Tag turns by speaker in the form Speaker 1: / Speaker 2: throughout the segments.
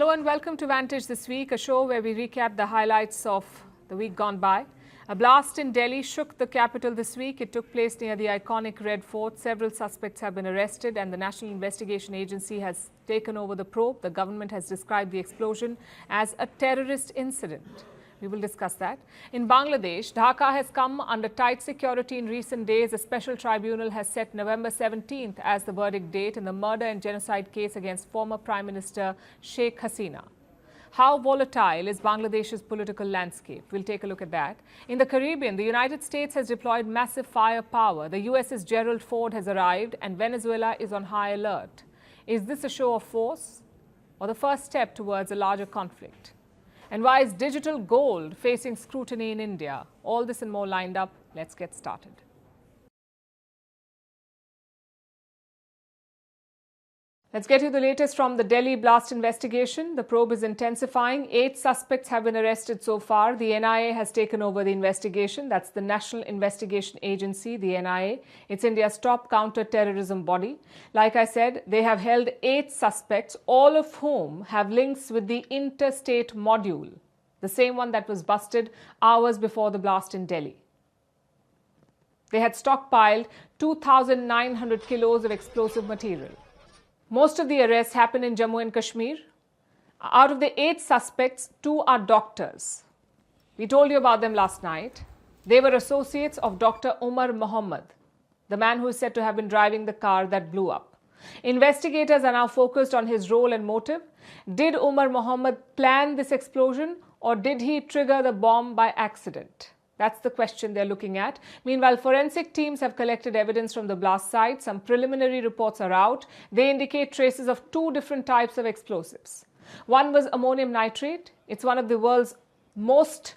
Speaker 1: Hello and welcome to Vantage this week, a show where we recap the highlights of the week gone by. A blast in Delhi shook the capital this week. It took place near the iconic Red Fort. Several suspects have been arrested and the National Investigation Agency has taken over the probe. The government has described the explosion as a terrorist incident. We will discuss that. In Bangladesh, Dhaka has come under tight security in recent days. A special tribunal has set November 17th as the verdict date in the murder and genocide case against former Prime Minister Sheikh Hasina. How volatile is Bangladesh's political landscape? We'll take a look at that. In the Caribbean, the United States has deployed massive firepower. The US's Gerald Ford has arrived and Venezuela is on high alert. Is this a show of force or the first step towards a larger conflict? And why is digital gold facing scrutiny in India? All this and more lined up. Let's get started. Let's get you the latest from the Delhi blast investigation. The probe is intensifying. 8 suspects have been arrested so far. The NIA has taken over the investigation. That's the National Investigation Agency, the NIA. It's India's top counter-terrorism body. Like I said, they have held 8 suspects, all of whom have links with the interstate module, the same one that was busted hours before the blast in Delhi. They had stockpiled 2,900 kilos of explosive material. Most of the arrests happened in Jammu and Kashmir. Out of the 8 suspects, 2 are doctors. We told you about them last night. They were associates of Dr Umar Mohammad, the man who is said to have been driving the car that blew up. Investigators are now focused on his role and motive. Did Umar Mohammad plan this explosion or did he trigger the bomb by accident? That's the question they're looking at. Meanwhile, forensic teams have collected evidence from the blast site. Some preliminary reports are out. They indicate traces of 2 different types of explosives. One was ammonium nitrate. It's one of the world's most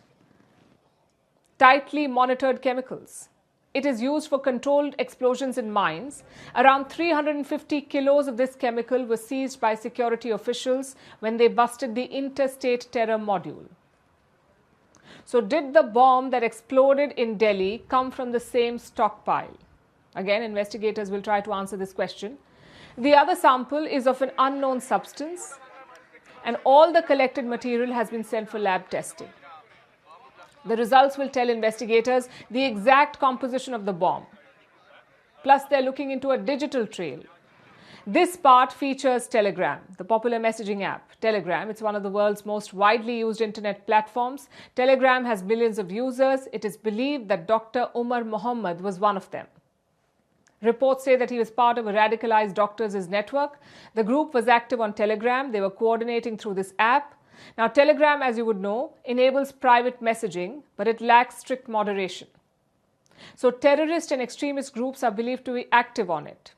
Speaker 1: tightly monitored chemicals. It is used for controlled explosions in mines. Around 350 kilos of this chemical was seized by security officials when they busted the interstate terror module. So did the bomb that exploded in Delhi come from the same stockpile? Again, investigators will try to answer this question. The other sample is of an unknown substance and all the collected material has been sent for lab testing. The results will tell investigators the exact composition of the bomb. Plus, they're looking into a digital trail. This part features Telegram, the popular messaging app. Telegram, it's one of the world's most widely used internet platforms. Telegram has millions of users. It is believed that Dr Umar Mohammad was one of them. Reports say that he was part of a radicalized doctors' network. The group was active on Telegram. They were coordinating through this app. Now, Telegram, as you would know, enables private messaging, but it lacks strict moderation. So, terrorist and extremist groups are believed to be active on it.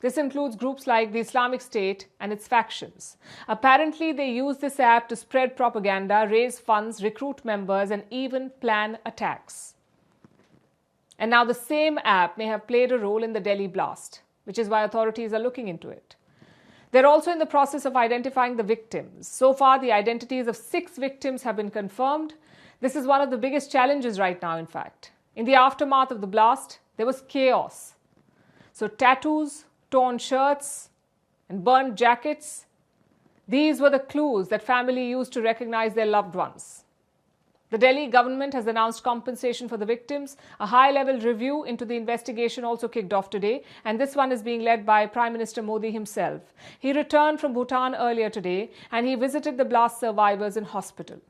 Speaker 1: This includes groups like the Islamic State and its factions. Apparently, they use this app to spread propaganda, raise funds, recruit members, and even plan attacks. And now the same app may have played a role in the Delhi blast, which is why authorities are looking into it. They're also in the process of identifying the victims. So far, the identities of 6 victims have been confirmed. This is one of the biggest challenges right now, in fact. In the aftermath of the blast, there was chaos. So tattoos, torn shirts and burned jackets, these were the clues that family used to recognize their loved ones. The Delhi government has announced compensation for the victims. A high-level review into the investigation also kicked off today, and this one is being led by Prime Minister Modi himself. He returned from Bhutan earlier today and he visited the blast survivors in hospital.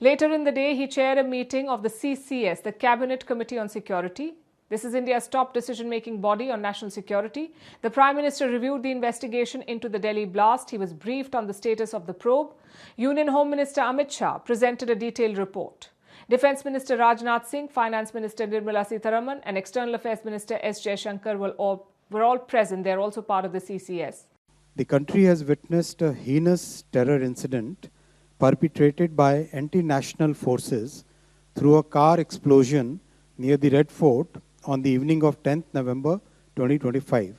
Speaker 1: Later in the day, he chaired a meeting of the CCS, the Cabinet Committee on Security. This is India's top decision-making body on national security. The Prime Minister reviewed the investigation into the Delhi blast. He was briefed on the status of the probe. Union Home Minister Amit Shah presented a detailed report. Defence Minister Rajnath Singh, Finance Minister Nirmala Sitharaman and External Affairs Minister S. Jaishankar were all present. They are also part of the CCS.
Speaker 2: The country has witnessed a heinous terror incident perpetrated by anti-national forces through a car explosion near the Red Fort on the evening of 10th November 2025.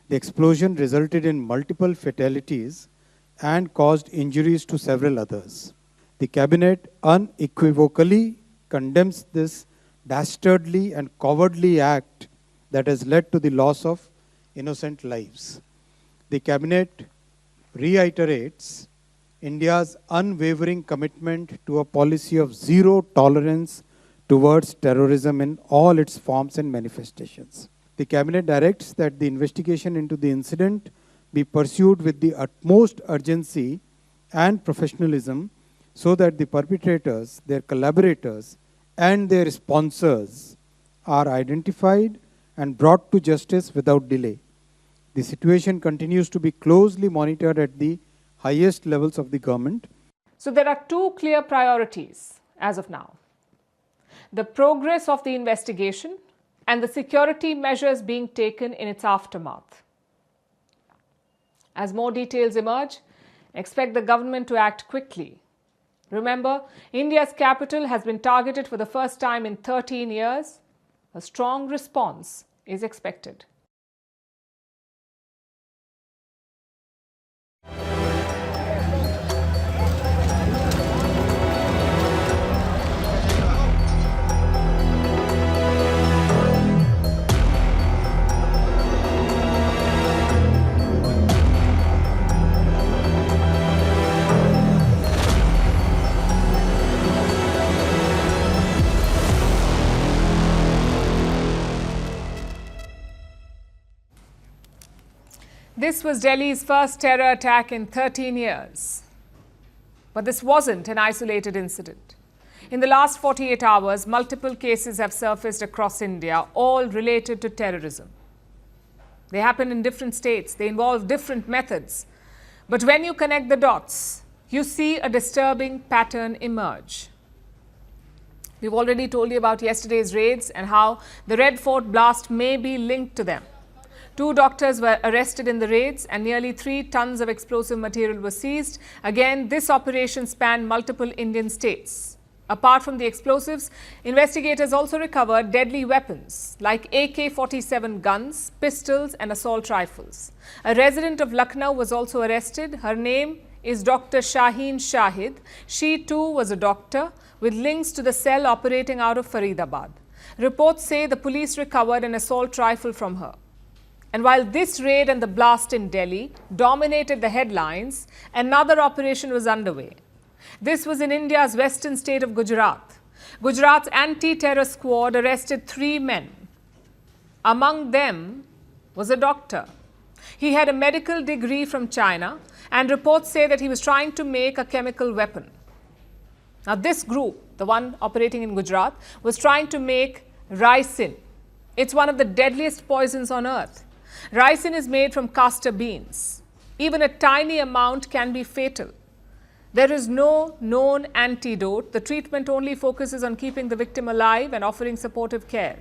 Speaker 2: The explosion resulted in multiple fatalities and caused injuries to several others. The Cabinet unequivocally condemns this dastardly and cowardly act that has led to the loss of innocent lives. The Cabinet reiterates India's unwavering commitment to a policy of zero tolerance towards terrorism in all its forms and manifestations. The Cabinet directs that the investigation into the incident be pursued with the utmost urgency and professionalism so that the perpetrators, their collaborators, and their sponsors are identified and brought to justice without delay. The situation continues to be closely monitored at the highest levels of the government.
Speaker 1: So there are two clear priorities as of now: the progress of the investigation and the security measures being taken in its aftermath. As more details emerge, expect the government to act quickly. Remember, India's capital has been targeted for the first time in 13 years. A strong response is expected. This was Delhi's first terror attack in 13 years. But this wasn't an isolated incident. In the last 48 hours, multiple cases have surfaced across India, all related to terrorism. They happen in different states. They involve different methods. But when you connect the dots, you see a disturbing pattern emerge. We've already told you about yesterday's raids and how the Red Fort blast may be linked to them. 2 doctors were arrested in the raids and nearly 3 tons of explosive material was seized. Again, this operation spanned multiple Indian states. Apart from the explosives, investigators also recovered deadly weapons like AK-47 guns, pistols and assault rifles. A resident of Lucknow was also arrested. Her name is Dr. Shaheen Shahid. She too was a doctor with links to the cell operating out of Faridabad. Reports say the police recovered an assault rifle from her. And while this raid and the blast in Delhi dominated the headlines, another operation was underway. This was in India's western state of Gujarat. Gujarat's anti-terror squad arrested 3 men. Among them was a doctor. He had a medical degree from China, and reports say that he was trying to make a chemical weapon. Now this group, the one operating in Gujarat, was trying to make ricin. It's one of the deadliest poisons on earth. Ricin is made from castor beans. Even a tiny amount can be fatal. There is no known antidote. The treatment only focuses on keeping the victim alive and offering supportive care.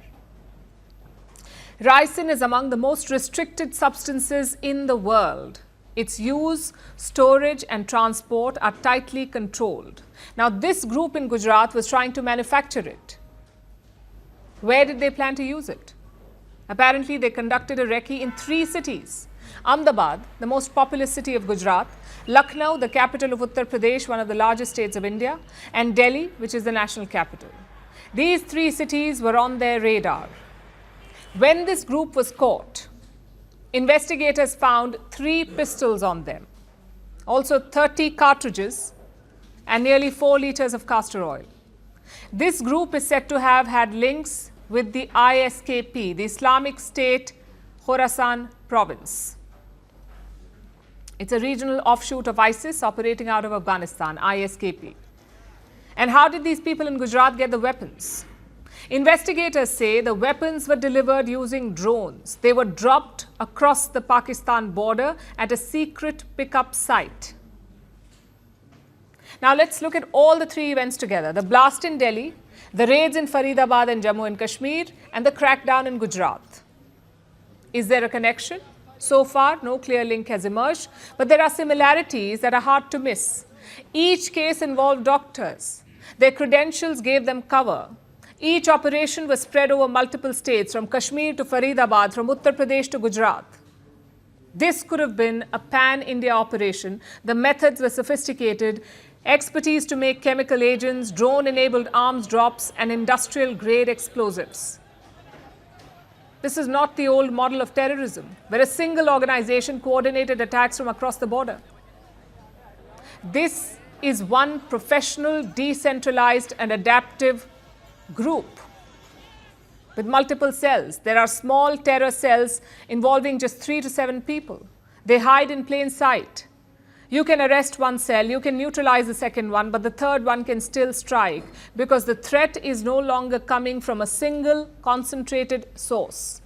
Speaker 1: Ricin is among the most restricted substances in the world. Its use, storage and transport are tightly controlled. Now, this group in Gujarat was trying to manufacture it. Where did they plan to use it? Apparently, they conducted a recce in 3 cities. Ahmedabad, the most populous city of Gujarat, Lucknow, the capital of Uttar Pradesh, one of the largest states of India, and Delhi, which is the national capital. These 3 cities were on their radar. When this group was caught, investigators found 3 pistols on them, also 30 cartridges and nearly 4 liters of castor oil. This group is said to have had links with the ISKP, the Islamic State Khorasan province. It's a regional offshoot of ISIS operating out of Afghanistan, ISKP. And how did these people in Gujarat get the weapons? Investigators say the weapons were delivered using drones. They were dropped across the Pakistan border at a secret pickup site. Now let's look at all the 3 events together: the blast in Delhi, the raids in Faridabad and Jammu and Kashmir, and the crackdown in Gujarat. Is there a connection? So far, no clear link has emerged, but there are similarities that are hard to miss. Each case involved doctors. Their credentials gave them cover. Each operation was spread over multiple states, from Kashmir to Faridabad, from Uttar Pradesh to Gujarat. This could have been a pan-India operation. The methods were sophisticated. Expertise to make chemical agents, drone-enabled arms drops, and industrial-grade explosives. This is not the old model of terrorism, where a single organization coordinated attacks from across the border. This is one professional, decentralized and adaptive group with multiple cells. There are small terror cells involving just 3 to 7 people. They hide in plain sight. You can arrest one cell, you can neutralize the second one, but the third one can still strike because the threat is no longer coming from a single concentrated source.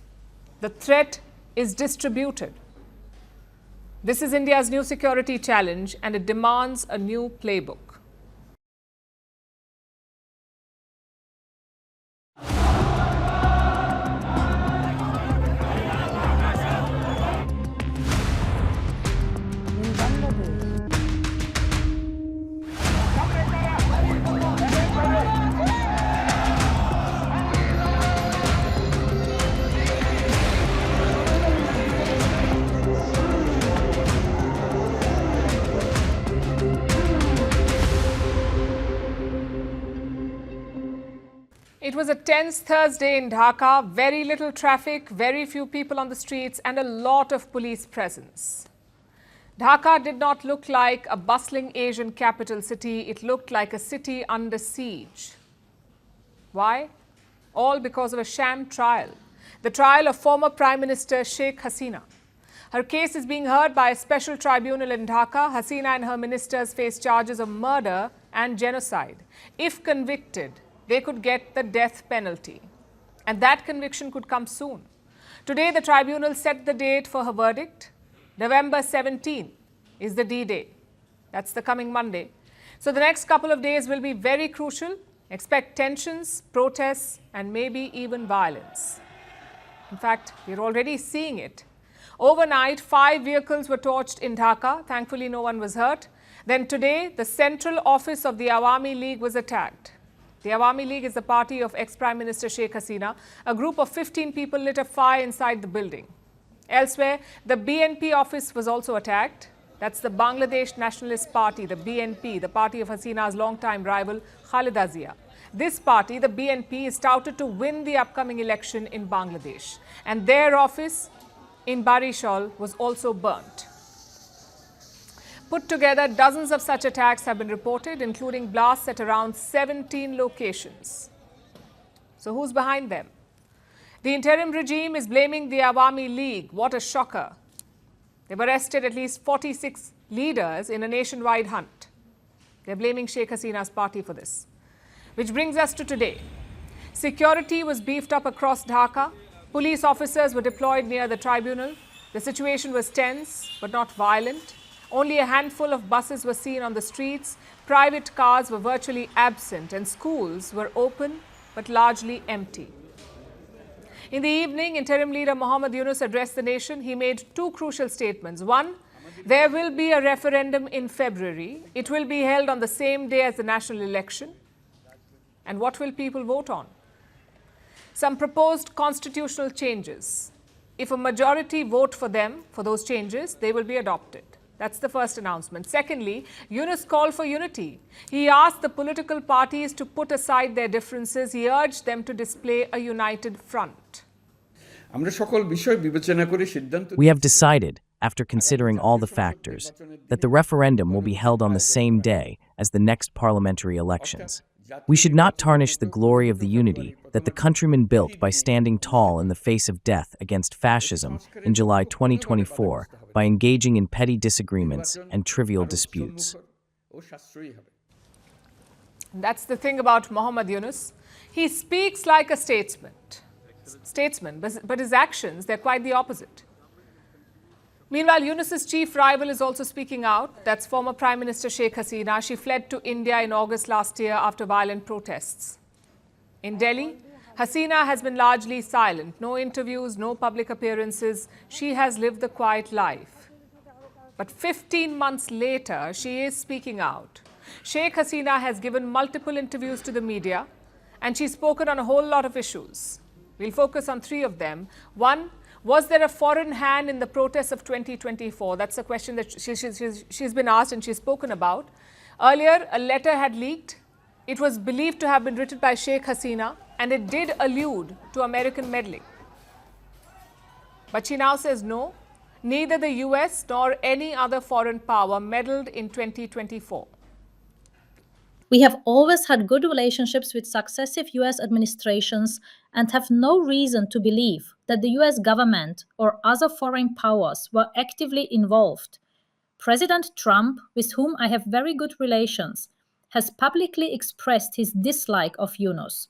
Speaker 1: The threat is distributed. This is India's new security challenge, and it demands a new playbook. It was a tense Thursday in Dhaka, very little traffic, very few people on the streets and a lot of police presence. Dhaka did not look like a bustling Asian capital city, it looked like a city under siege. Why? All because of a sham trial, the trial of former Prime Minister Sheikh Hasina. Her case is being heard by a special tribunal in Dhaka. Hasina and her ministers face charges of murder and genocide. If convicted, they could get the death penalty. And that conviction could come soon. Today, the tribunal set the date for her verdict. November 17 is the D-Day. That's the coming Monday. So the next couple of days will be very crucial. Expect tensions, protests, and maybe even violence. In fact, we're already seeing it. Overnight, 5 vehicles were torched in Dhaka. Thankfully, no one was hurt. Then today, the central office of the Awami League was attacked. The Awami League is the party of ex-Prime Minister Sheikh Hasina. A group of 15 people lit a fire inside the building. Elsewhere, the BNP office was also attacked. That's the Bangladesh Nationalist Party, the BNP, the party of Hasina's longtime rival Khalida Zia. This party, the BNP, is touted to win the upcoming election in Bangladesh. And their office in Barishal was also burnt. Put together, dozens of such attacks have been reported, including blasts at around 17 locations. So who's behind them? The interim regime is blaming the Awami League. What a shocker. They've arrested at least 46 leaders in a nationwide hunt. They're blaming Sheikh Hasina's party for this. Which brings us to today. Security was beefed up across Dhaka. Police officers were deployed near the tribunal. The situation was tense but not violent. Only a handful of buses were seen on the streets. Private cars were virtually absent and schools were open but largely empty. In the evening, interim leader Mohammad Yunus addressed the nation. He made 2 crucial statements. One, there will be a referendum in February. It will be held on the same day as the national election. And what will people vote on? Some proposed constitutional changes. If a majority vote for them, for those changes, they will be adopted. That's the first announcement. Secondly, Yunus called for unity. He asked the political parties to put aside their differences. He urged them to display a united front.
Speaker 3: We have decided, after considering all the factors, that the referendum will be held on the same day as the next parliamentary elections. We should not tarnish the glory of the unity that the countrymen built by standing tall in the face of death against fascism in July 2024 by engaging in petty disagreements and trivial disputes.
Speaker 1: That's the thing about Mohammad Yunus. He speaks like a statesman, but his actions, they're quite the opposite. Meanwhile, Yunus's chief rival is also speaking out. That's former Prime Minister Sheikh Hasina. She fled to India in August last year after violent protests. In Delhi, Hasina has been largely silent. No interviews, no public appearances. She has lived the quiet life. But 15 months later, she is speaking out. Sheikh Hasina has given multiple interviews to the media, and she's spoken on a whole lot of issues. We'll focus on 3 of them. One, was there a foreign hand in the protests of 2024? That's a question that she's been asked and she's spoken about. Earlier, a letter had leaked. It was believed to have been written by Sheikh Hasina, and it did allude to American meddling. But she now says no. Neither the US nor any other foreign power meddled in 2024.
Speaker 4: We have always had good relationships with successive US administrations and have no reason to believe that the US government or other foreign powers were actively involved. President Trump, with whom I have very good relations, has publicly expressed his dislike of Yunus.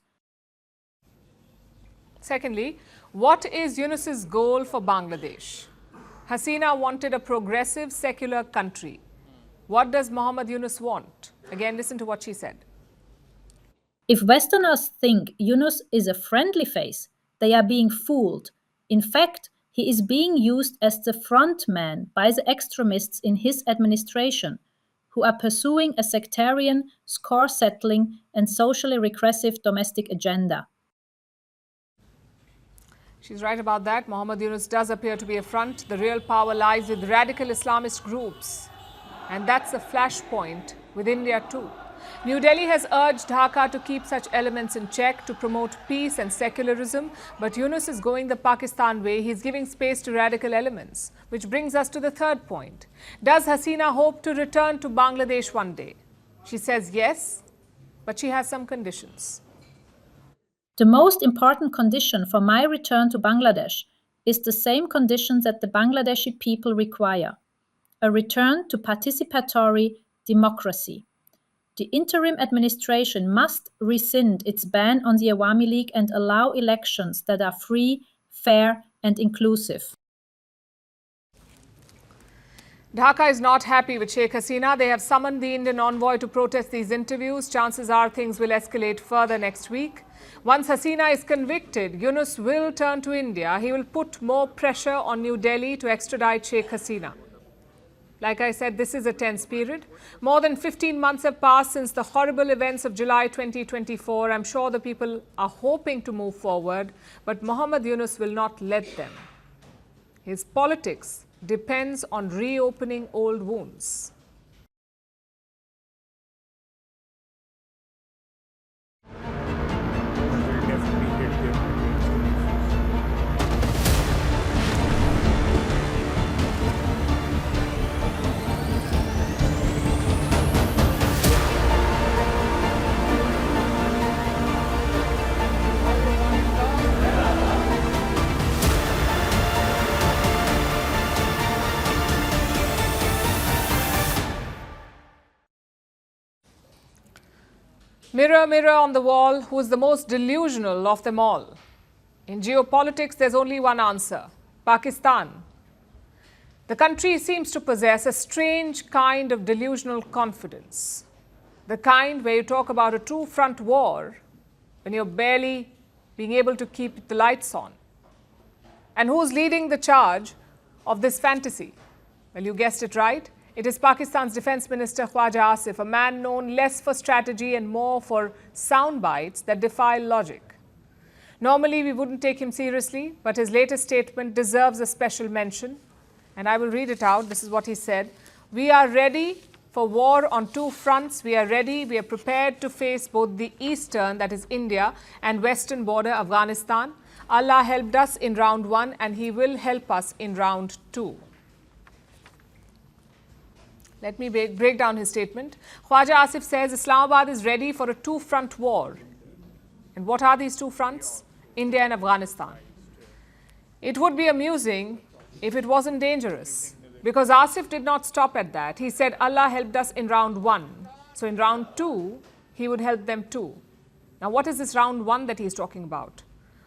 Speaker 1: Secondly, what is Yunus's goal for Bangladesh? Hasina wanted a progressive, secular country. What does Mohammad Yunus want? Again, listen to what she said.
Speaker 4: If Westerners think Yunus is a friendly face, they are being fooled. In fact, he is being used as the front man by the extremists in his administration, who are pursuing a sectarian, score-settling, and socially regressive domestic agenda.
Speaker 1: She's right about that. Mohammad Yunus does appear to be a front. The real power lies with radical Islamist groups. And that's a flashpoint with India too. New Delhi has urged Dhaka to keep such elements in check to promote peace and secularism. But Yunus is going the Pakistan way. He's giving space to radical elements. Which brings us to the third point. Does Hasina hope to return to Bangladesh one day? She says yes, but she has some conditions.
Speaker 4: The most important condition for my return to Bangladesh is the same condition that the Bangladeshi people require: a return to participatory democracy. The interim administration must rescind its ban on the Awami League and allow elections that are free, fair, and inclusive.
Speaker 1: Dhaka is not happy with Sheikh Hasina. They have summoned the Indian envoy to protest these interviews. Chances are things will escalate further next week. Once Hasina is convicted, Yunus will turn to India. He will put more pressure on New Delhi to extradite Sheikh Hasina. Like I said, this is a tense period. More than 15 months have passed since the horrible events of July 2024. I'm sure the people are hoping to move forward, but Mohammad Yunus will not let them. His politics depends on reopening old wounds. Mirror, mirror on the wall, who is the most delusional of them all? In geopolitics, there's only one answer: Pakistan. The country seems to possess a strange kind of delusional confidence. The kind where you talk about a two-front war when you're barely being able to keep the lights on. And who's leading the charge of this fantasy? Well, you guessed it right. It is Pakistan's Defence Minister Khwaja Asif, a man known less for strategy and more for sound bites that defy logic. Normally, we wouldn't take him seriously, but his latest statement deserves a special mention. And I will read it out. This is what he said. We are ready for war on two fronts. We are ready. We are prepared to face both the eastern, that is India, and western border, Afghanistan. Allah helped us in round one, and He will help us in round two. Let me break down his statement. Khwaja Asif says Islamabad is ready for a two-front war. And what are these two fronts? India and Afghanistan. It would be amusing if it wasn't dangerous, because Asif did not stop at that. He said Allah helped us in round one. So in round two, He would help them too. Now what is this round one that he's talking about?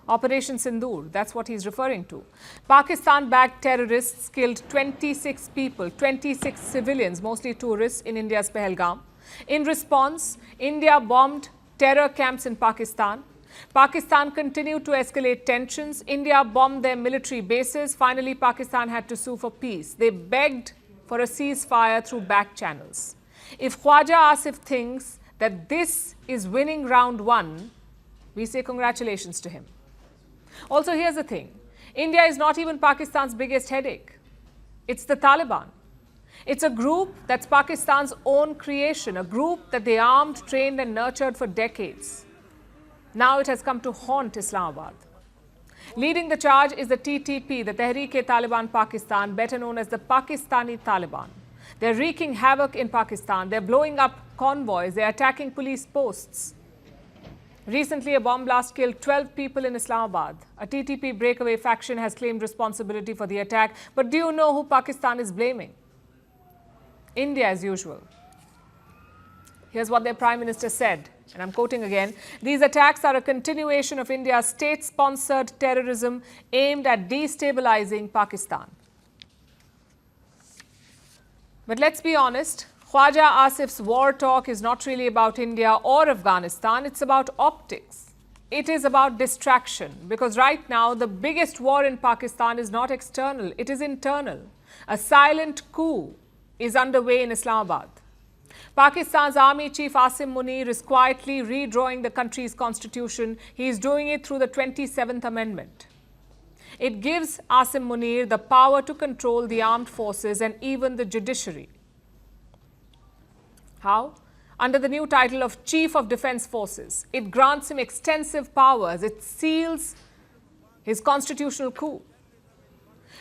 Speaker 1: Operation Sindoor, that's what he's referring to. Pakistan-backed terrorists killed 26 people, 26 civilians, mostly tourists, in India's Pahalgam. In response, India bombed terror camps in Pakistan. Pakistan continued to escalate tensions. India bombed their military bases. Finally, Pakistan had to sue for peace. They begged for a ceasefire through back channels. If Khwaja Asif thinks that this is winning round one, we say congratulations to him. Also, here's the thing. India is not even Pakistan's biggest headache. It's the Taliban. It's a group that's Pakistan's own creation, a group that they armed, trained and nurtured for decades. Now it has come to haunt Islamabad. Leading the charge is the TTP, the Tehreek-e-Taliban Pakistan, better known as the Pakistani Taliban. They're wreaking havoc in Pakistan. They're blowing up convoys. They're attacking police posts. Recently, a bomb blast killed 12 people in Islamabad. A TTP breakaway faction has claimed responsibility for the attack. But do you know who Pakistan is blaming? India, as usual. Here's what their Prime Minister said, and I'm quoting again. These attacks are a continuation of India's state-sponsored terrorism aimed at destabilizing Pakistan. But let's be honest, Khwaja Asif's war talk is not really about India or Afghanistan. It's about optics. It is about distraction, because right now the biggest war in Pakistan is not external, it is internal. A silent coup is underway in Islamabad. Pakistan's Army Chief Asim Munir is quietly redrawing the country's constitution. He is doing it through the 27th Amendment. It gives Asim Munir the power to control the armed forces and even the judiciary. How? Under the new title of Chief of Defence Forces. It grants him extensive powers. It seals his constitutional coup.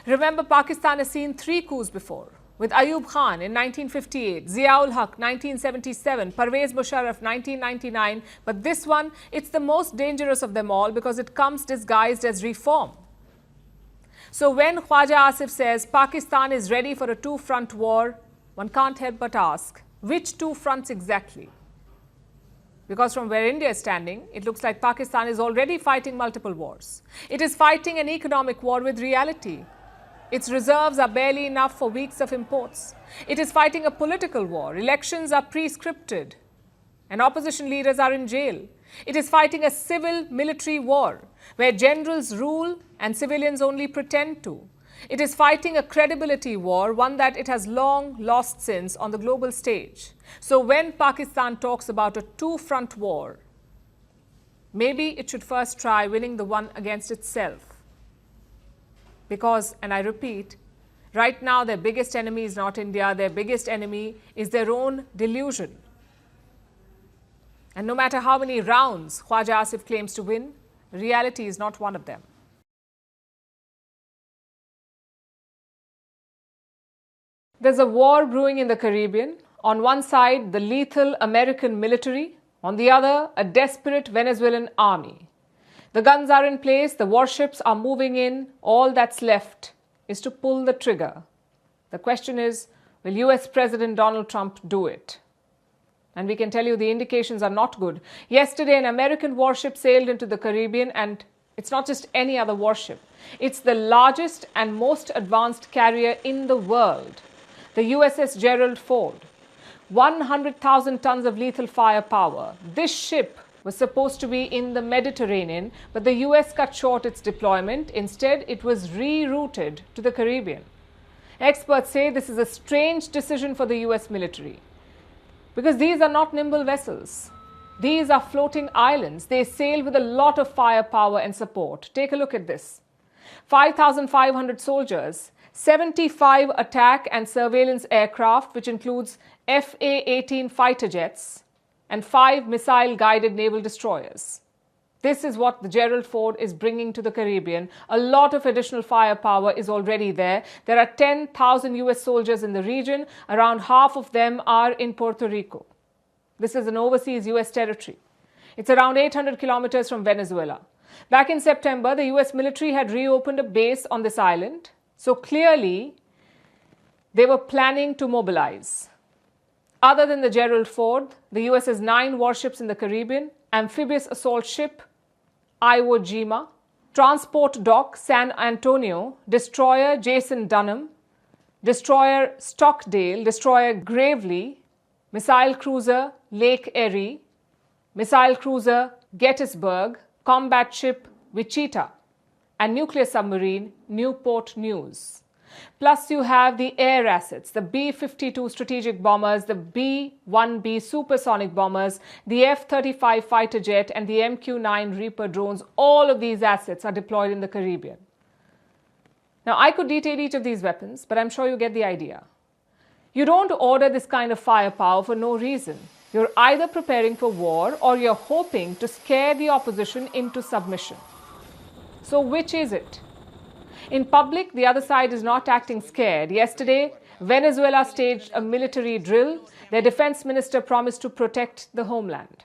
Speaker 1: Remember, Pakistan has seen 3 coups before. With Ayub Khan in 1958, Ziaul Haq 1977, Parvez Musharraf 1999. But this one, it's the most dangerous of them all because it comes disguised as reform. So when Khwaja Asif says Pakistan is ready for a 2-front war, one can't help but ask, which 2 fronts exactly? Because from where India is standing, it looks like Pakistan is already fighting multiple wars. It is fighting an economic war with reality. Its reserves are barely enough for weeks of imports. It is fighting a political war. Elections are pre-scripted and opposition leaders are in jail. It is fighting a civil-military war where generals rule and civilians only pretend to. It is fighting a credibility war, one that it has long lost since on the global stage. So when Pakistan talks about a 2-front war, maybe it should first try winning the one against itself. Because, and I repeat, right now their biggest enemy is not India, their biggest enemy is their own delusion. And no matter how many rounds Khwaja Asif claims to win, reality is not one of them. There's a war brewing in the Caribbean. On one side, the lethal American military. On the other, a desperate Venezuelan army. The guns are in place, the warships are moving in. All that's left is to pull the trigger. The question is, will US President Donald Trump do it? And we can tell you the indications are not good. Yesterday, an American warship sailed into the Caribbean, and it's not just any other warship. It's the largest and most advanced carrier in the world. The USS Gerald Ford, 100,000 tons of lethal firepower. This ship was supposed to be in the Mediterranean, but the US cut short its deployment. Instead, it was rerouted to the Caribbean. Experts say this is a strange decision for the US military because these are not nimble vessels. These are floating islands. They sail with a lot of firepower and support. Take a look at this. 5,500 soldiers, 75 attack and surveillance aircraft, which includes FA-18 fighter jets, and 5 missile-guided naval destroyers. This is what the Gerald Ford is bringing to the Caribbean. A lot of additional firepower is already there. There are 10,000 US soldiers in the region. Around half of them are in Puerto Rico. This is an overseas US territory. It's around 800 kilometers from Venezuela. Back in September, the US military had reopened a base on this island. So clearly, they were planning to mobilize. Other than the Gerald Ford, the US has 9 warships in the Caribbean, amphibious assault ship Iwo Jima, transport dock San Antonio, destroyer Jason Dunham, destroyer Stockdale, destroyer Gravely, missile cruiser Lake Erie, missile cruiser Gettysburg, combat ship Wichita, and nuclear submarine Newport News. Plus, you have the air assets, the B-52 strategic bombers, the B-1B supersonic bombers, the F-35 fighter jet, and the MQ-9 Reaper drones. All of these assets are deployed in the Caribbean. Now, I could detail each of these weapons, but I'm sure you get the idea. You don't order this kind of firepower for no reason. You're either preparing for war or you're hoping to scare the opposition into submission. So which is it? In public, the other side is not acting scared. Yesterday, Venezuela staged a military drill. Their defense minister promised to protect the homeland.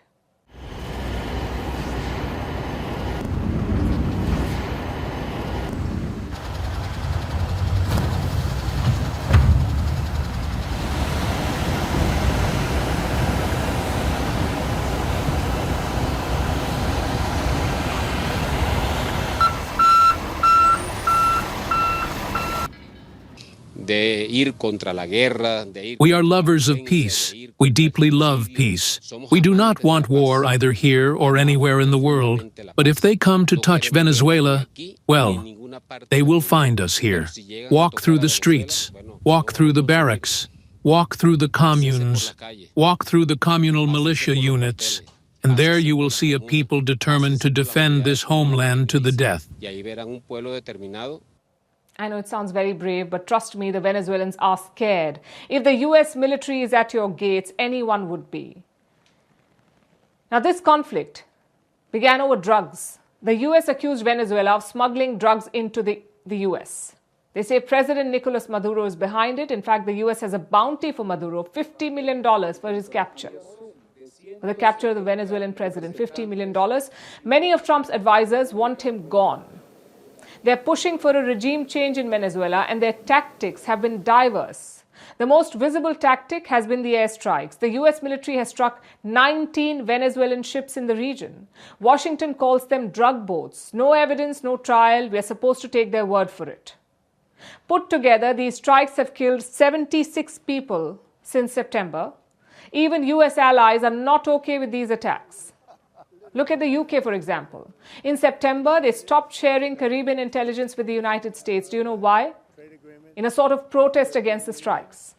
Speaker 5: We are lovers of peace. We deeply love peace. We do not want war either here or anywhere in the world. But if they come to touch Venezuela, well, they will find us here. Walk through the streets, walk through the barracks, walk through the communes, walk through the communal militia units, and there you will see a people determined to defend this homeland to the death.
Speaker 1: I know it sounds very brave, but trust me, the Venezuelans are scared. If the US military is at your gates, anyone would be. Now, this conflict began over drugs. The US accused Venezuela of smuggling drugs into the US. They say President Nicolas Maduro is behind it. In fact, the US has a bounty for Maduro, $50 million for his capture. For the capture of the Venezuelan president, $50 million. Many of Trump's advisors want him gone. They're pushing for a regime change in Venezuela, and their tactics have been diverse. The most visible tactic has been the airstrikes. The US military has struck 19 Venezuelan ships in the region. Washington calls them drug boats. No evidence, no trial. We are supposed to take their word for it. Put together, these strikes have killed 76 people since September. Even US allies are not okay with these attacks. Look at the UK, for example. In September, they stopped sharing Caribbean intelligence with the United States. Do you know why? In a sort of protest against the strikes.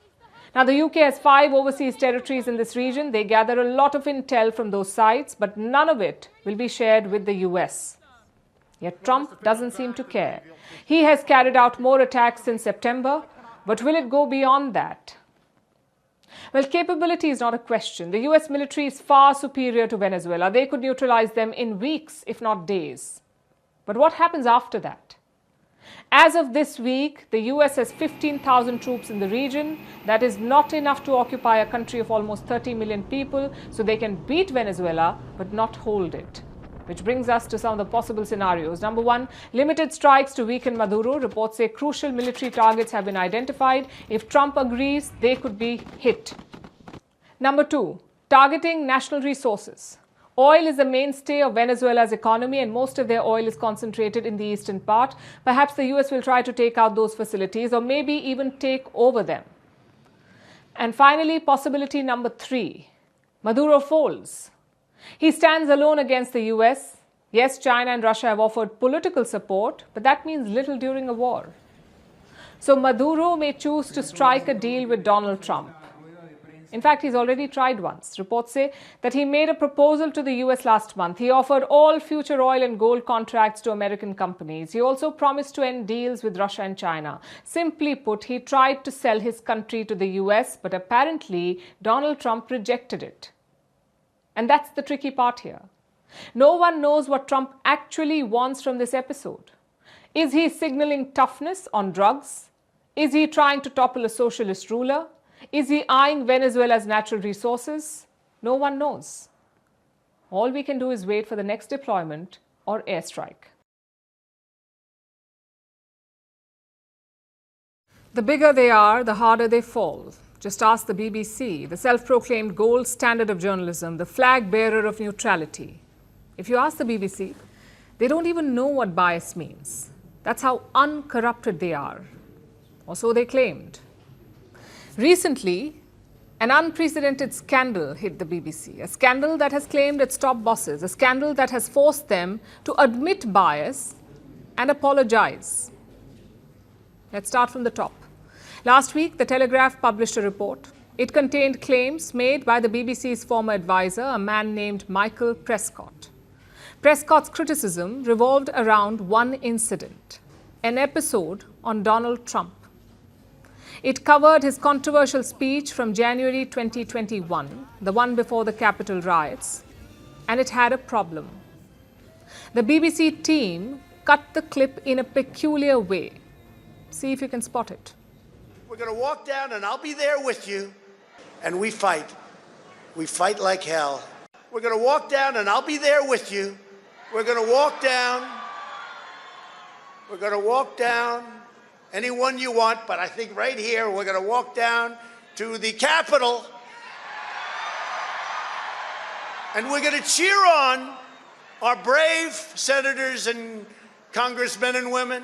Speaker 1: Now, the UK has 5 overseas territories in this region. They gather a lot of intel from those sites, but none of it will be shared with the US. Yet Trump doesn't seem to care. He has carried out more attacks since September, but will it go beyond that? Well, capability is not a question. The US military is far superior to Venezuela. They could neutralize them in weeks, if not days. But what happens after that? As of this week, the US has 15,000 troops in the region. That is not enough to occupy a country of almost 30 million people, so they can beat Venezuela but not hold it. Which brings us to some of the possible scenarios. Number 1, limited strikes to weaken Maduro. Reports say crucial military targets have been identified. If Trump agrees, they could be hit. Number 2, targeting national resources. Oil is the mainstay of Venezuela's economy, and most of their oil is concentrated in the eastern part. Perhaps the US will try to take out those facilities, or maybe even take over them. And finally, possibility number 3, Maduro folds. He stands alone against the US. Yes, China and Russia have offered political support, but that means little during a war. So Maduro may choose to strike a deal with Donald Trump. In fact, he's already tried once. Reports say that he made a proposal to the US last month. He offered all future oil and gold contracts to American companies. He also promised to end deals with Russia and China. Simply put, he tried to sell his country to the US, but apparently Donald Trump rejected it. And that's the tricky part here. No one knows what Trump actually wants from this episode. Is he signaling toughness on drugs? Is he trying to topple a socialist ruler? Is he eyeing Venezuela's natural resources? No one knows. All we can do is wait for the next deployment or airstrike. The bigger they are, the harder they fall. Just ask the BBC, the self-proclaimed gold standard of journalism, the flag bearer of neutrality. If you ask the BBC, they don't even know what bias means. That's how uncorrupted they are. Or so they claimed. Recently, an unprecedented scandal hit the BBC, a scandal that has claimed its top bosses, a scandal that has forced them to admit bias and apologize. Let's start from the top. Last week, The Telegraph published a report. It contained claims made by the BBC's former advisor, a man named Michael Prescott. Prescott's criticism revolved around one incident, an episode on Donald Trump. It covered his controversial speech from January 2021, the one before the Capitol riots, and it had a problem. The BBC team cut the clip in a peculiar way. See if you can spot it.
Speaker 6: We're going to walk down and I'll be there with you. And we fight. We fight like hell. We're going to walk down and I'll be there with you. We're going to walk down. We're going to walk down anyone you want, but I think right here we're going to walk down to the Capitol. And we're going to cheer on our brave senators and congressmen and women.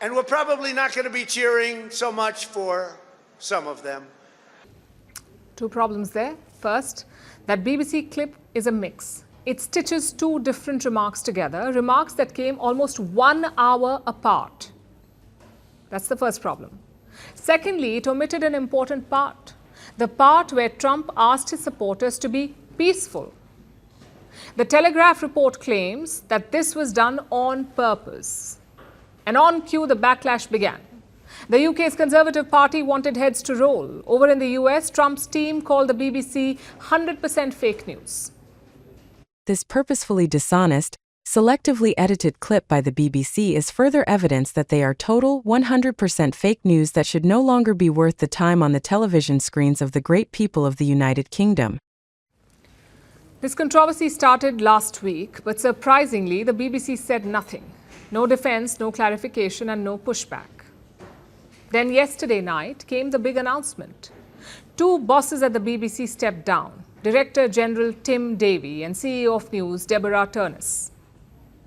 Speaker 6: And we're probably not going to be cheering so much for some of them.
Speaker 1: Two problems there. First, that BBC clip is a mix. It stitches two different remarks together, remarks that came almost 1 hour apart. That's the first problem. Secondly, it omitted an important part, the part where Trump asked his supporters to be peaceful. The Telegraph report claims that this was done on purpose. And on cue, the backlash began. The UK's Conservative Party wanted heads to roll. Over in the US, Trump's team called the BBC 100% fake news.
Speaker 7: This purposefully dishonest, selectively edited clip by the BBC is further evidence that they are total 100% fake news that should no longer be worth the time on the television screens of the great people of the United Kingdom.
Speaker 1: This controversy started last week, but surprisingly, the BBC said nothing. No defense, no clarification, and no pushback. Then yesterday night came the big announcement. Two bosses at the BBC stepped down, Director General Tim Davie and CEO of News, Deborah Turnus.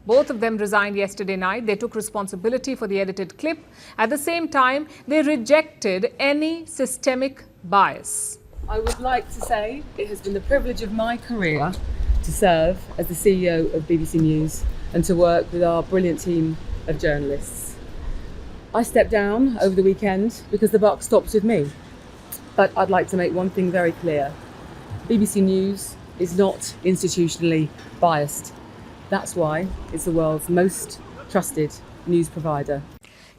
Speaker 1: Both of them resigned yesterday night. They took responsibility for the edited clip. At the same time, they rejected any systemic bias.
Speaker 8: I would like to say it has been the privilege of my career to serve as the CEO of BBC News and to work with our brilliant team of journalists. I stepped down over the weekend because the buck stops with me. But I'd like to make one thing very clear. BBC News is not institutionally biased. That's why it's the world's most trusted news provider.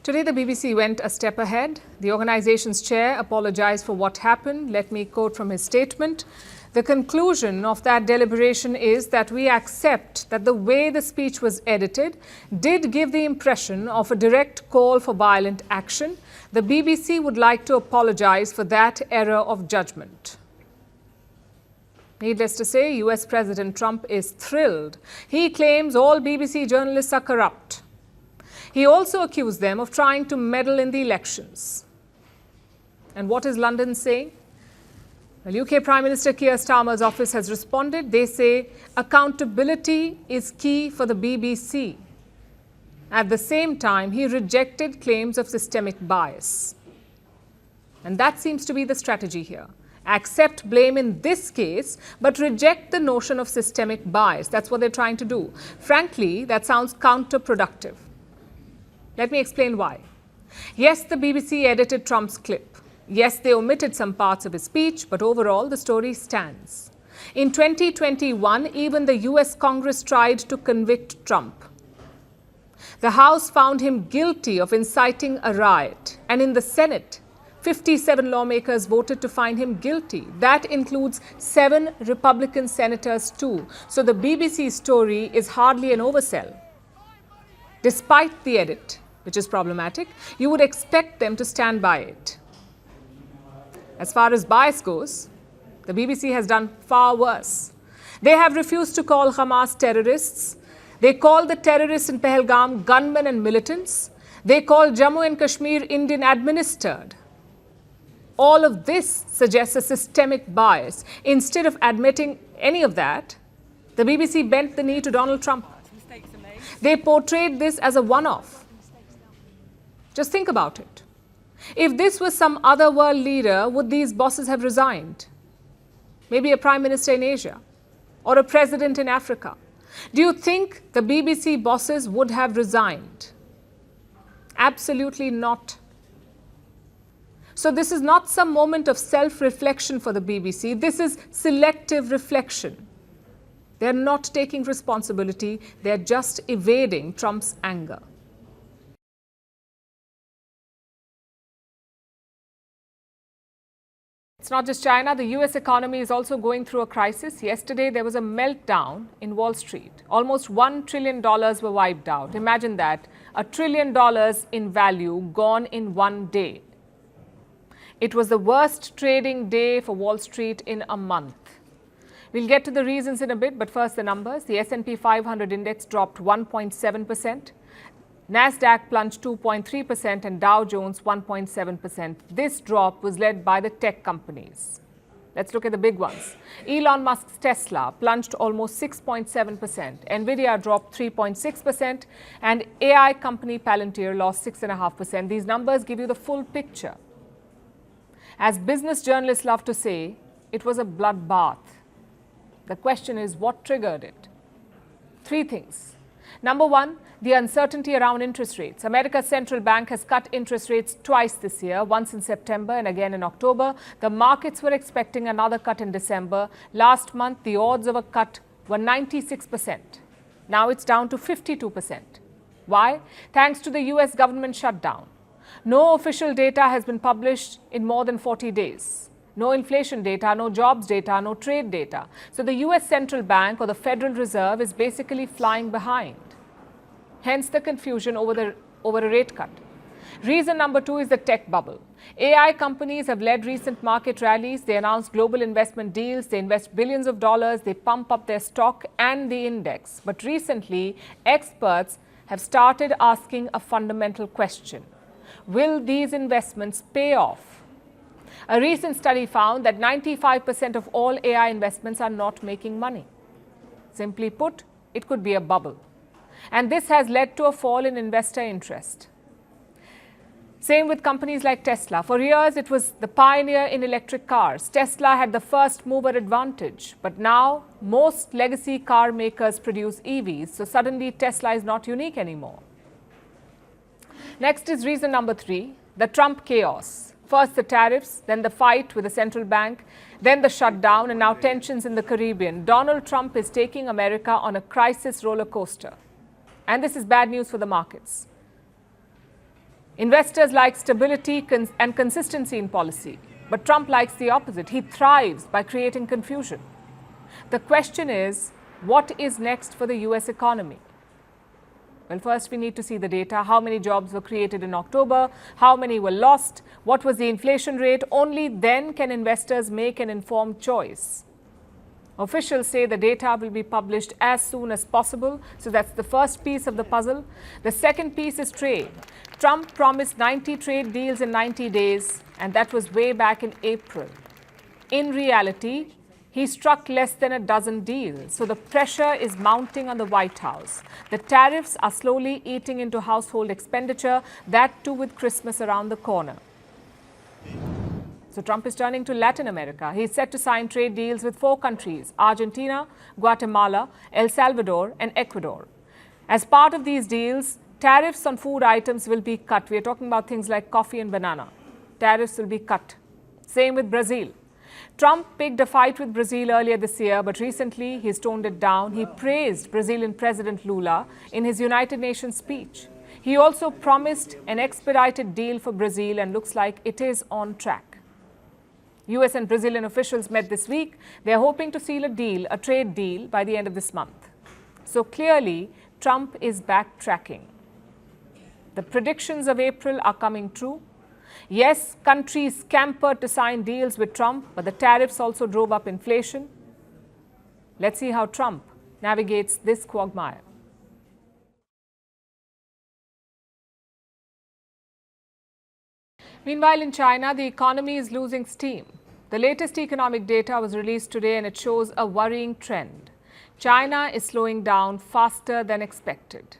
Speaker 1: Today, the BBC went a step ahead. The organization's chair apologized for what happened. Let me quote from his statement. The conclusion of that deliberation is that we accept that the way the speech was edited did give the impression of a direct call for violent action. The BBC would like to apologize for that error of judgment. Needless to say, US President Trump is thrilled. He claims all BBC journalists are corrupt. He also accused them of trying to meddle in the elections. And what is London saying? Well, UK Prime Minister Keir Starmer's office has responded. They say accountability is key for the BBC. At the same time, he rejected claims of systemic bias. And that seems to be the strategy here. Accept blame in this case, but reject the notion of systemic bias. That's what they're trying to do. Frankly, that sounds counterproductive. Let me explain why. Yes, the BBC edited Trump's clip. Yes, they omitted some parts of his speech, but overall, the story stands. In 2021, even the US Congress tried to convict Trump. The House found him guilty of inciting a riot, and in the Senate, 57 lawmakers voted to find him guilty. That includes 7 Republican senators too. So the BBC story is hardly an oversell. Despite the edit, which is problematic, you would expect them to stand by it. As far as bias goes, the BBC has done far worse. They have refused to call Hamas terrorists. They call the terrorists in Pahalgam gunmen and militants. They call Jammu and Kashmir Indian administered. All of this suggests a systemic bias. Instead of admitting any of that, the BBC bent the knee to Donald Trump. They portrayed this as a one-off. Just think about it. If this was some other world leader, would these bosses have resigned? Maybe a prime minister in Asia or a president in Africa. Do you think the BBC bosses would have resigned? Absolutely not. So this is not some moment of self-reflection for the BBC. This is selective reflection. They're not taking responsibility. They're just evading Trump's anger. It's not just China. The US economy is also going through a crisis. Yesterday, there was a meltdown in Wall Street. Almost $1 trillion were wiped out. Imagine that. $1 trillion in value gone in one day. It was the worst trading day for Wall Street in a month. We'll get to the reasons in a bit, but first the numbers. The S&P 500 index dropped 1.7%. Nasdaq plunged 2.3% and Dow Jones 1.7%. This drop was led by the tech companies. Let's look at the big ones. Elon Musk's Tesla plunged almost 6.7%. Nvidia dropped 3.6%. And AI company Palantir lost 6.5%. These numbers give you the full picture. As business journalists love to say, it was a bloodbath. The question is, what triggered it? Three things. Number one, the uncertainty around interest rates. America's central bank has cut interest rates twice this year, once in September and again in October. The markets were expecting another cut in December. Last month, the odds of a cut were 96%. Now it's down to 52%. Why? Thanks to the US government shutdown. No official data has been published in more than 40 days. No inflation data, no jobs data, no trade data. So the US Central Bank or the Federal Reserve is basically flying behind. Hence the confusion over a rate cut. Reason number two is the tech bubble. AI companies have led recent market rallies. They announce global investment deals. They invest billions of dollars. They pump up their stock and the index. But recently, experts have started asking a fundamental question. Will these investments pay off? A recent study found that 95% of all AI investments are not making money. Simply put, it could be a bubble. And this has led to a fall in investor interest. Same with companies like Tesla. For years, it was the pioneer in electric cars. Tesla had the first mover advantage. But now, most legacy car makers produce EVs. So suddenly, Tesla is not unique anymore. Next is reason number three, the Trump chaos. First the tariffs, then the fight with the central bank, then the shutdown, and now tensions in the Caribbean. Donald Trump is taking America on a crisis roller coaster. And this is bad news for the markets. Investors like stability and consistency in policy. But Trump likes the opposite. He thrives by creating confusion. The question is, what is next for the US economy? Well, first we need to see the data. How many jobs were created in October? How many were lost? What was the inflation rate? Only then can investors make an informed choice. Officials say the data will be published as soon as possible. So that's the first piece of the puzzle. The second piece is trade. Trump promised 90 trade deals in 90 days, and that was way back in April. In reality, he struck less than a dozen deals. So the pressure is mounting on the White House. The tariffs are slowly eating into household expenditure, that too with Christmas around the corner. So Trump is turning to Latin America. He's set to sign trade deals with 4 countries, Argentina, Guatemala, El Salvador, and Ecuador. As part of these deals, tariffs on food items will be cut. We are talking about things like coffee and banana. Tariffs will be cut. Same with Brazil. Trump picked a fight with Brazil earlier this year, but recently he's toned it down. He praised Brazilian President Lula in his United Nations speech. He also promised an expedited deal for Brazil, and looks like it is on track. US and Brazilian officials met this week. They're hoping to seal a deal, a trade deal, by the end of this month. So clearly, Trump is backtracking. The predictions of April are coming true. Yes, countries scampered to sign deals with Trump, but the tariffs also drove up inflation. Let's see how Trump navigates this quagmire. Meanwhile, in China, the economy is losing steam. The latest economic data was released today, and it shows a worrying trend. China is slowing down faster than expected.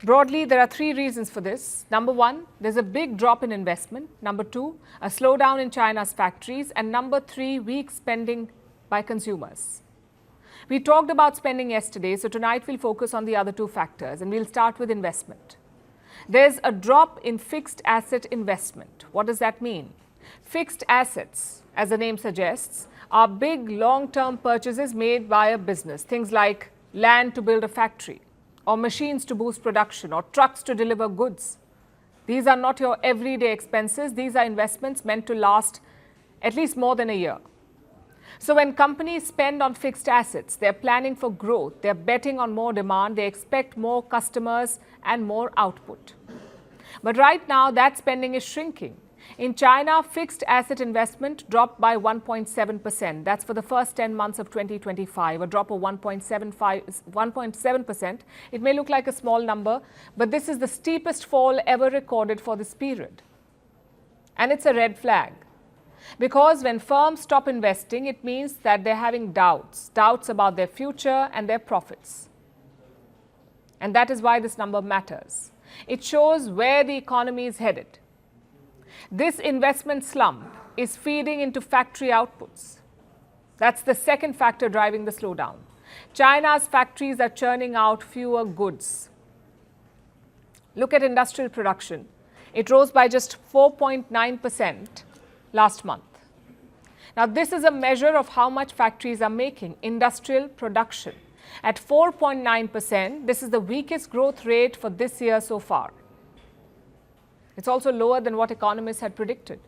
Speaker 1: Broadly, there are 3 reasons for this. Number 1, there's a big drop in investment. Number 2, a slowdown in China's factories. And number 3, weak spending by consumers. We talked about spending yesterday, so tonight we'll focus on the other 2 factors, and we'll start with investment. There's a drop in fixed asset investment. What does that mean? Fixed assets, as the name suggests, are big long-term purchases made by a business. Things like land to build a factory, or machines to boost production, or trucks to deliver goods. These are not your everyday expenses. These are investments meant to last at least more than a year. So when companies spend on fixed assets, they're planning for growth, they're betting on more demand, they expect more customers and more output. But right now, that spending is shrinking. In China, fixed asset investment dropped by 1.7%. That's for the first 10 months of 2025, a drop of 1.7%. It may look like a small number, but this is the steepest fall ever recorded for this period. And it's a red flag. Because when firms stop investing, it means that they're having doubts about their future and their profits. And that is why this number matters. It shows where the economy is headed. This investment slump is feeding into factory outputs. That's the second factor driving the slowdown. China's factories are churning out fewer goods. Look at industrial production. It rose by just 4.9% last month. Now, this is a measure of how much factories are making, industrial production. At 4.9%, this is the weakest growth rate for this year so far. It's also lower than what economists had predicted.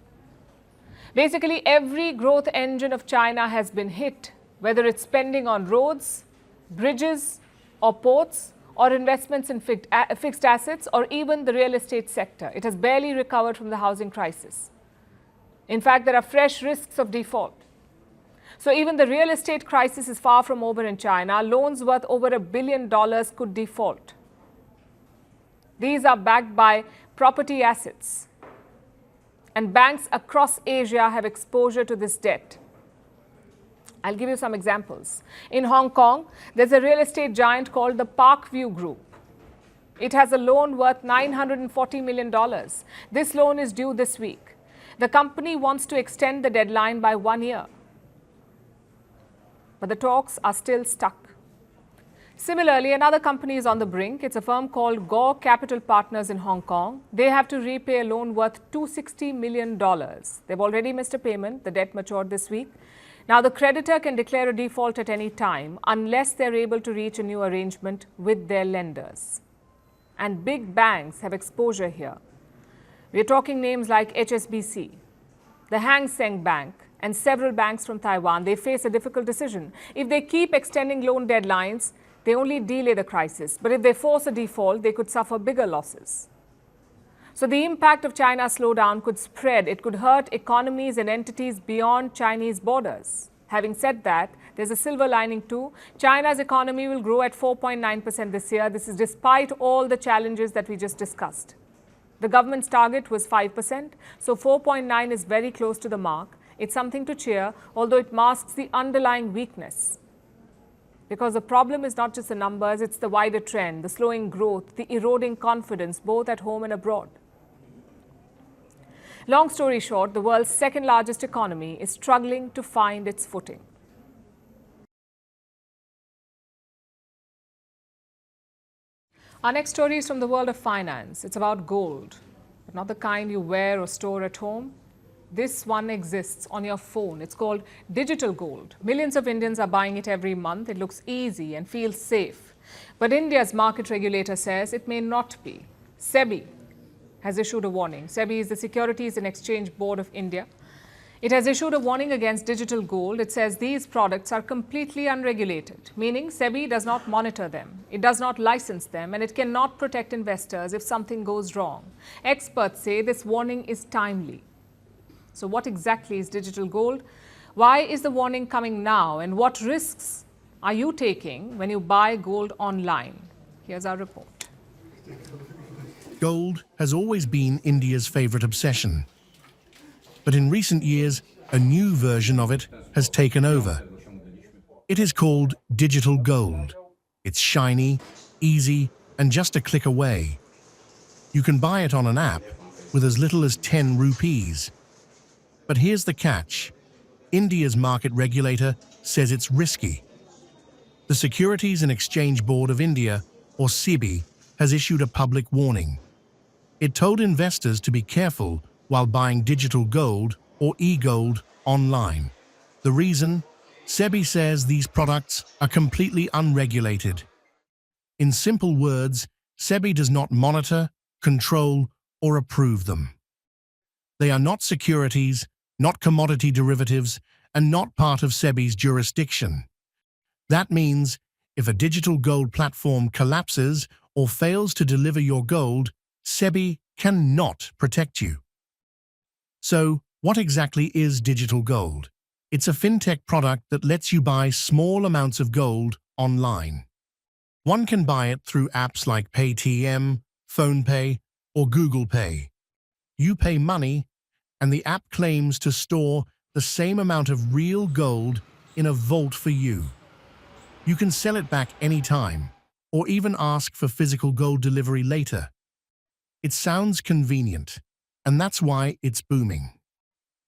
Speaker 1: Basically, every growth engine of China has been hit, whether it's spending on roads, bridges, or ports, or investments in fixed assets, or even the real estate sector. It has barely recovered from the housing crisis. In fact, there are fresh risks of default. So even the real estate crisis is far from over in China. Loans worth over $1 billion could default. These are backed by property assets. And banks across Asia have exposure to this debt. I'll give you some examples. In Hong Kong, there's a real estate giant called the Parkview Group. It has a loan worth $940 million. This loan is due this week. The company wants to extend the deadline by 1 year. But the talks are still stuck. Similarly, another company is on the brink. It's a firm called Gore Capital Partners in Hong Kong. They have to repay a loan worth $260 million. They've already missed a payment. The debt matured this week. Now, the creditor can declare a default at any time unless they're able to reach a new arrangement with their lenders. And big banks have exposure here. We're talking names like HSBC, the Hang Seng Bank, and several banks from Taiwan. They face a difficult decision. If they keep extending loan deadlines, they only delay the crisis. But if they force a default, they could suffer bigger losses. So the impact of China's slowdown could spread. It could hurt economies and entities beyond Chinese borders. Having said that, there's a silver lining too. China's economy will grow at 4.9% this year. This is despite all the challenges that we just discussed. The government's target was 5%, so 4.9 is very close to the mark. It's something to cheer, although it masks the underlying weakness. Because the problem is not just the numbers, it's the wider trend, the slowing growth, the eroding confidence, both at home and abroad. Long story short, the world's second largest economy is struggling to find its footing. Our next story is from the world of finance. It's about gold, but not the kind you wear or store at home. This one exists on your phone. It's called digital gold. Millions of Indians are buying it every month. It looks easy and feels safe. But India's market regulator says it may not be. SEBI has issued a warning. SEBI is the Securities and Exchange Board of India. It has issued a warning against digital gold. It says these products are completely unregulated, meaning SEBI does not monitor them, it does not license them, and it cannot protect investors if something goes wrong. Experts say this warning is timely. So what exactly is digital gold? Why is the warning coming now? And what risks are you taking when you buy gold online? Here's our report.
Speaker 9: Gold has always been India's favorite obsession. But in recent years, a new version of it has taken over. It is called digital gold. It's shiny, easy, and just a click away. You can buy it on an app with as little as 10 rupees. But here's the catch. India's market regulator says it's risky. The Securities and Exchange Board of India, or SEBI, has issued a public warning. It told investors to be careful while buying digital gold or e-gold online. The reason? SEBI says these products are completely unregulated. In simple words, SEBI does not monitor, control, or approve them. They are not securities, not commodity derivatives, and not part of SEBI's jurisdiction. That means if a digital gold platform collapses or fails to deliver your gold, SEBI cannot protect you. So, what exactly is digital gold? It's a fintech product that lets you buy small amounts of gold online. One can buy it through apps like Paytm, PhonePe, or Google Pay. You pay money, and the app claims to store the same amount of real gold in a vault for you. You can sell it back anytime, or even ask for physical gold delivery later. It sounds convenient, and that's why it's booming.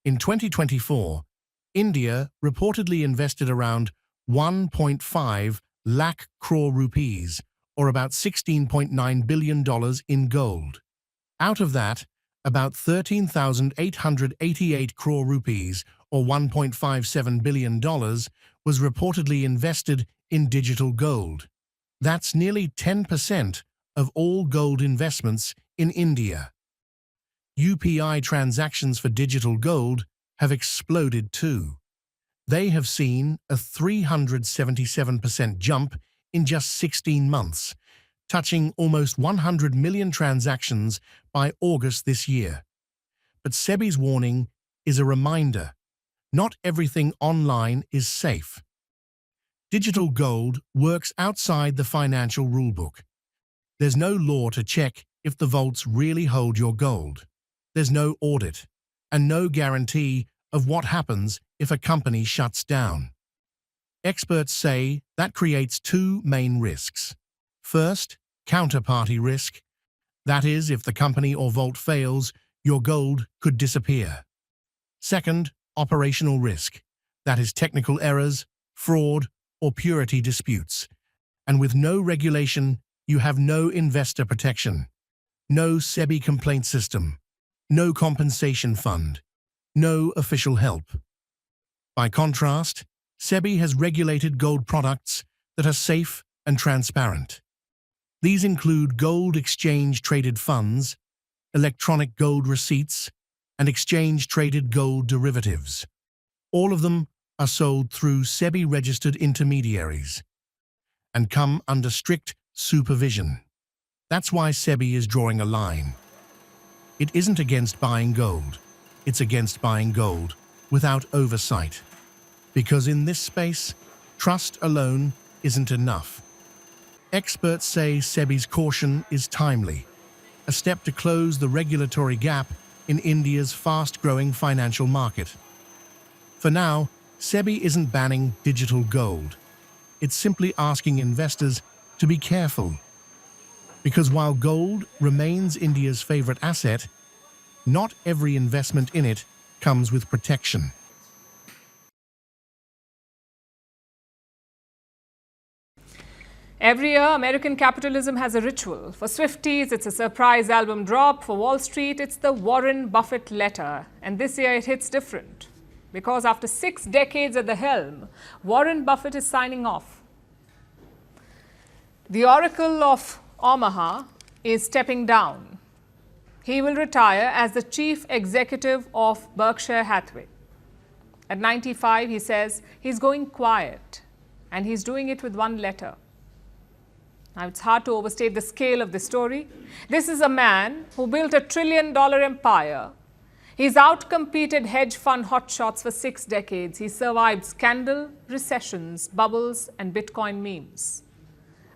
Speaker 9: In 2024, India reportedly invested around 1.5 lakh crore rupees, or about $16.9 billion in gold. Out of that, about 13,888 crore rupees, or $1.57 billion, was reportedly invested in digital gold. That's nearly 10% of all gold investments in India. UPI transactions for digital gold have exploded too. They have seen a 377% jump in just 16 months, touching almost 100 million transactions by August this year. But SEBI's warning is a reminder: not everything online is safe. Digital gold works outside the financial rulebook. There's no law to check if the vaults really hold your gold. There's no audit, and no guarantee of what happens if a company shuts down. Experts say that creates two main risks. First, counterparty risk. That is, if the company or vault fails, your gold could disappear. Second, operational risk. That is, technical errors, fraud, or purity disputes. And with no regulation, you have no investor protection, no SEBI complaint system, no compensation fund, no official help. By contrast, SEBI has regulated gold products that are safe and transparent. These include gold exchange-traded funds, electronic gold receipts, and exchange-traded gold derivatives. All of them are sold through SEBI-registered intermediaries and come under strict supervision. That's why SEBI is drawing a line. It isn't against buying gold. It's against buying gold without oversight. Because in this space, trust alone isn't enough. Experts say SEBI's caution is timely, a step to close the regulatory gap in India's fast-growing financial market. For now, SEBI isn't banning digital gold. It's simply asking investors to be careful. Because while gold remains India's favorite asset, not every investment in it comes with protection.
Speaker 1: Every year, American capitalism has a ritual. For Swifties, it's a surprise album drop. For Wall Street, it's the Warren Buffett letter. And this year, it hits different. Because after 6 decades at the helm, Warren Buffett is signing off. The Oracle of Omaha is stepping down. He will retire as the chief executive of Berkshire Hathaway. At 95, he says he's going quiet, and he's doing it with one letter. Now, it's hard to overstate the scale of this story. This is a man who built a $1 trillion empire. He's outcompeted hedge fund hotshots for 6 decades. He survived scandal, recessions, bubbles, and Bitcoin memes.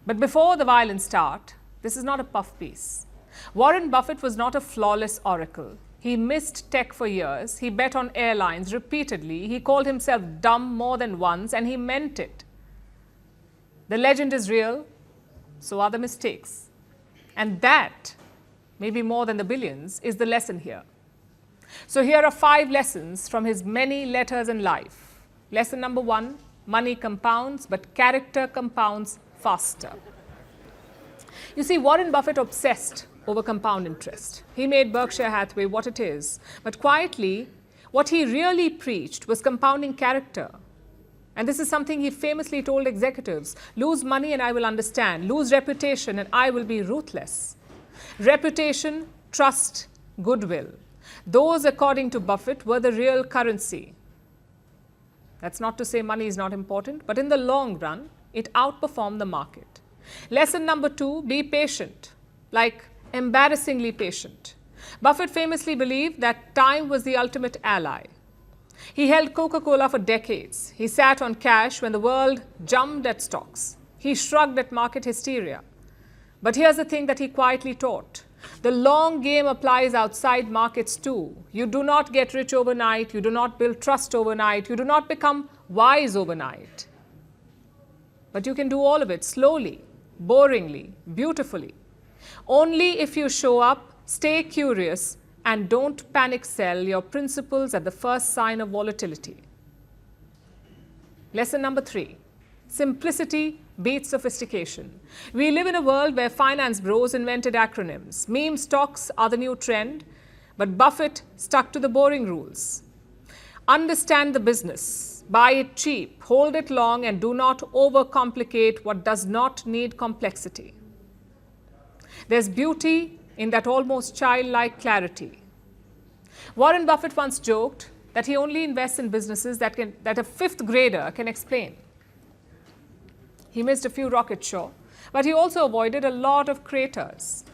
Speaker 1: But before the violent start, this is not a puff piece. Warren Buffett was not a flawless oracle. He missed tech for years. He bet on airlines repeatedly. He called himself dumb more than once, and he meant it. The legend is real, so are the mistakes. And that, maybe more than the billions, is the lesson here. So here are 5 lessons from his many letters in life. Lesson number 1, money compounds, but character compounds faster. You see, Warren Buffett obsessed over compound interest. He made Berkshire Hathaway what it is. But quietly, what he really preached was compounding character. And this is something he famously told executives: lose money and I will understand. Lose reputation and I will be ruthless. Reputation, trust, goodwill. Those, according to Buffett, were the real currency. That's not to say money is not important, but in the long run, it outperformed the market. Lesson number 2, be patient, like embarrassingly patient. Buffett famously believed that time was the ultimate ally. He held Coca-Cola for decades. He sat on cash when the world jumped at stocks. He shrugged at market hysteria. But here's the thing that he quietly taught. The long game applies outside markets too. You do not get rich overnight. You do not build trust overnight. You do not become wise overnight. But you can do all of it slowly, boringly, beautifully. Only if you show up, stay curious, and don't panic sell your principles at the first sign of volatility. Lesson number 3, simplicity beats sophistication. We live in a world where finance bros invented acronyms. Meme stocks are the new trend, but Buffett stuck to the boring rules. Understand the business, buy it cheap, hold it long, and do not overcomplicate what does not need complexity. There's beauty in that almost childlike clarity. Warren Buffett once joked that he only invests in businesses that a 5th grader can explain. He missed a few rockets, sure, but he also avoided a lot of craters.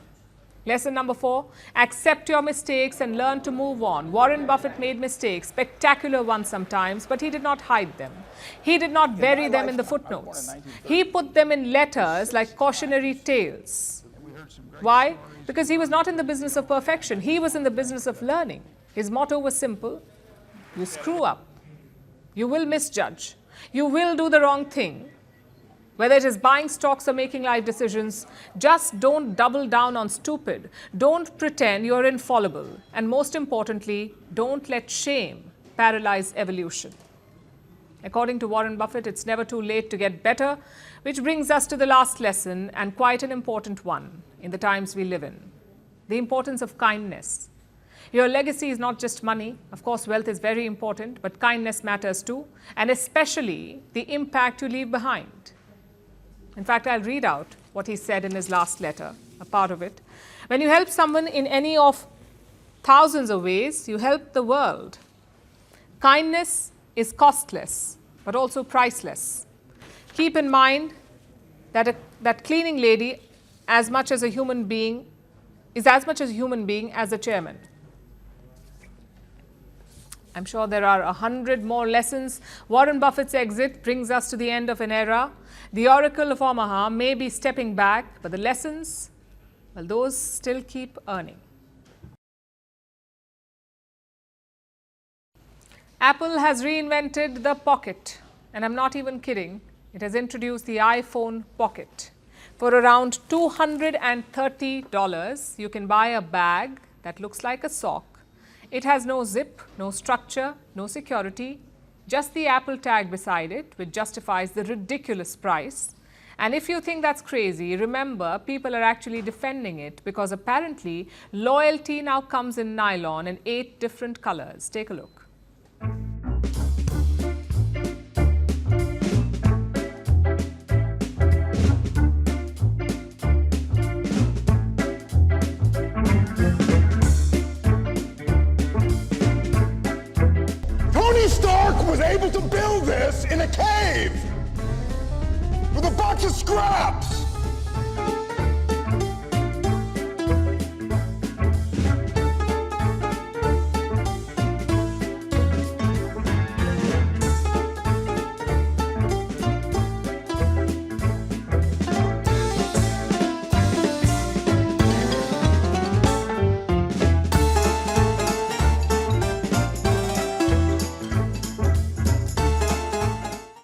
Speaker 1: Lesson number 4, accept your mistakes and learn to move on. Warren Buffett made mistakes, spectacular ones sometimes, but he did not hide them. He did not bury them in the footnotes. He put them in letters like cautionary tales. Why? Because he was not in the business of perfection. He was in the business of learning. His motto was simple: you screw up, you will misjudge, you will do the wrong thing. Whether it is buying stocks or making life decisions, just don't double down on stupid. Don't pretend you're infallible. And most importantly, don't let shame paralyze evolution. According to Warren Buffett, it's never too late to get better, which brings us to the last lesson, and quite an important one in the times we live in: the importance of kindness. Your legacy is not just money. Of course, wealth is very important, but kindness matters too, and especially the impact you leave behind. In fact, I'll read out what he said in his last letter, a part of it. When you help someone in any of thousands of ways, you help the world. Kindness is costless, but also priceless. Keep in mind that that cleaning lady, as much as a human being, is as much as a human being as the chairman. I'm sure there are 100 more lessons. Warren Buffett's exit brings us to the end of an era. The Oracle of Omaha may be stepping back, but the lessons, well, those still keep earning. Apple has reinvented the pocket, and I'm not even kidding. It has introduced the iPhone Pocket. For around $230, you can buy a bag that looks like a sock. It has no zip, no structure, no security, just the Apple tag beside it, which justifies the ridiculous price. And if you think that's crazy, remember, people are actually defending it because apparently loyalty now comes in nylon in 8 different colors. Take a look.
Speaker 10: Was able to build this in a cave with a bunch of scraps.